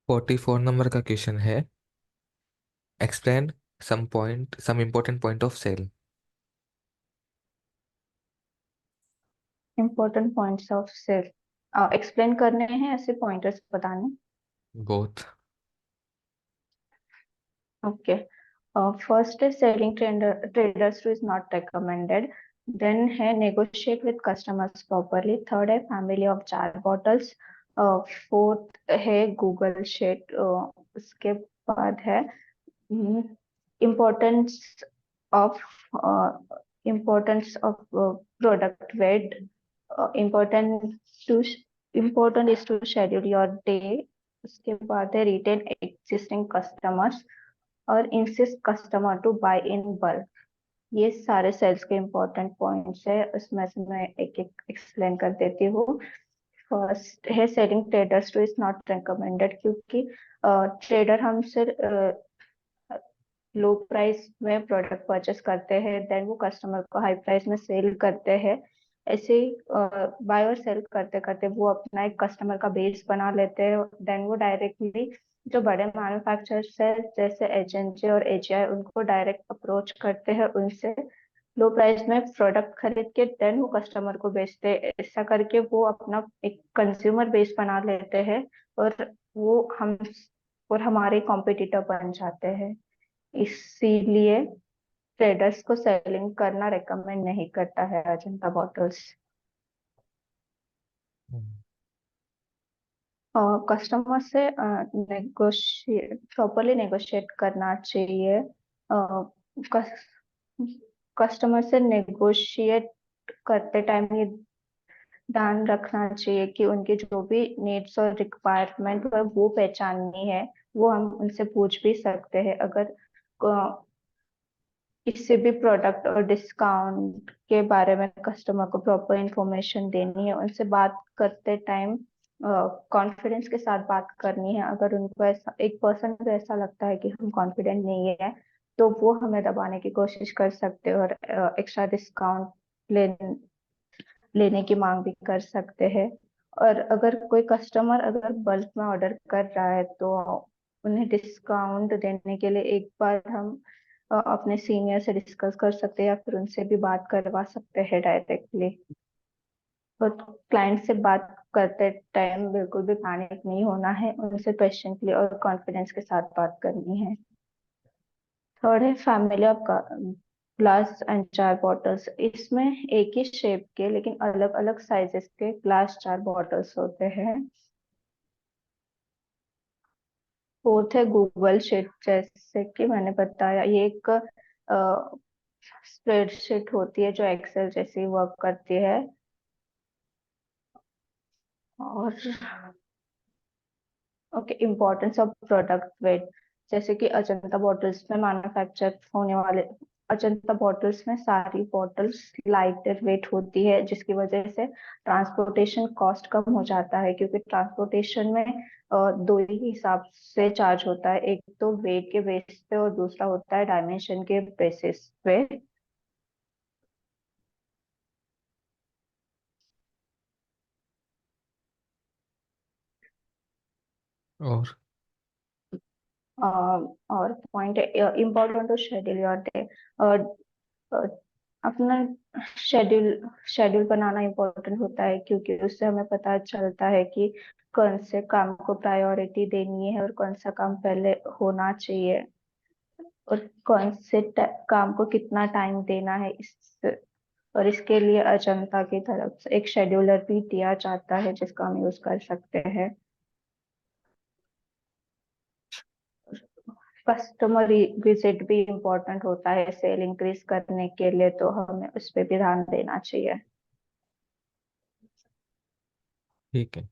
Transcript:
44 number का question है, explain some important point of sale. Important points of sale explain करने हैं, ऐसे पॉइंटर्स बताने। बोथ। ओके। फर्स्ट है selling traders two is not recommended. Then है negotiate with customers properly. Third है family of jar bottles. Fourth है Google sheet. उसके बाद है importance of importance of product weight. Important two important is to schedule your day. उसके बाद है retain existing customers और insist customer to buy in bulk. ये सारे सेल्स के इम्पोर्टेंट पॉइंट्स है, उसमें से मैं एक एक एक्सप्लेन कर देती हूँ। फर्स्ट है selling traders two is not recommended, क्योंकि ट्रेडर हमसे लो प्राइस में प्रोडक्ट परचेस करते हैं, देन वो कस्टमर को हाई प्राइस में सेल करते हैं। ऐसे ही बाय और सेल करते करते वो अपना एक कस्टमर का बेस बना लेते हैं। देन वो डायरेक्टली जो बड़े मैन्युफैक्चरर्स है जैसे एचएनजे और एजीआई, उनको डायरेक्ट अप्रोच करते हैं, उनसे लो प्राइस में प्रोडक्ट खरीद के देन वो कस्टमर को बेचते हैं। ऐसा करके वो अपना एक कंज्यूमर बेस बना लेते हैं और वो हम और हमारे कॉम्पिटिटर बन जाते हैं। इसीलिए ट्रेडर्स को सेलिंग करना रेकमेंड नहीं करता है अजंता बॉटल्स। कस्टमर से नेगोशिएट प्रॉपरली नेगोशिएट करना चाहिए। कस्टमर से नेगोशिएट करते टाइम ये ध्यान रखना चाहिए कि उनकी जो भी नीड्स और रिक्वायरमेंट है वो पहचाननी है। वो हम उनसे पूछ भी सकते हैं। अगर किसी भी प्रोडक्ट और डिस्काउंट के बारे में कस्टमर को प्रॉपर इंफॉर्मेशन देनी है, उनसे बात करते टाइम कॉन्फिडेंस के साथ बात करनी है। अगर उनको ऐसा एक पर्सन को ऐसा लगता है कि हम कॉन्फिडेंट नहीं है, तो वो हमें दबाने की कोशिश कर सकते हैं और एक्स्ट्रा डिस्काउंट ले, लेने की मांग भी कर सकते हैं। और अगर कोई कस्टमर अगर बल्क में ऑर्डर कर रहा है, तो उन्हें डिस्काउंट देने के लिए एक बार हम अपने सीनियर से डिस्कस कर सकते हैं या फिर उनसे भी बात करवा सकते हैं डायरेक्टली। और क्लाइंट से बात करते टाइम बिल्कुल भी पैनिक नहीं होना है, उनसे पेशेंटली और कॉन्फिडेंस के साथ बात करनी है। थर्ड है family of glass and jar bottles. इसमें एक ही शेप के लेकिन अलग अलग साइजेस के ग्लास जार बॉटल्स होते हैं। फोर्थ है गूगल शीट। जैसे कि मैंने बताया, ये एक स्प्रेडशीट होती है जो एक्सेल जैसी वर्क करती है। और okay, importance of product weight. जैसे कि अजंता बॉटल्स में मैन्युफैक्चर होने वाले अजंता बॉटल्स में सारी बॉटल्स लाइटर वेट होती है, जिसकी वजह से ट्रांसपोर्टेशन कॉस्ट कम हो जाता है। क्योंकि ट्रांसपोर्टेशन में दो ही हिसाब से चार्ज होता है, एक तो वेट के बेसिस पे और दूसरा होता है डायमेंशन के बेसिस पे। और अ, और पॉइंट है important to schedule your day. अपना शेड्यूल शेड्यूल बनाना इम्पोर्टेंट होता है, क्योंकि उससे हमें पता चलता है कि कौन से काम को प्रायोरिटी देनी है और कौन सा काम पहले होना चाहिए और कौन से काम को कितना टाइम देना है। और इसके लिए अजंता की तरफ से एक शेड्यूलर भी दिया जाता है जिसका हम यूज कर सकते हैं। कस्टमर विजिट भी इम्पोर्टेंट होता है सेल इंक्रीज करने के लिए, तो हमें उस पर भी ध्यान देना चाहिए। ठीक है।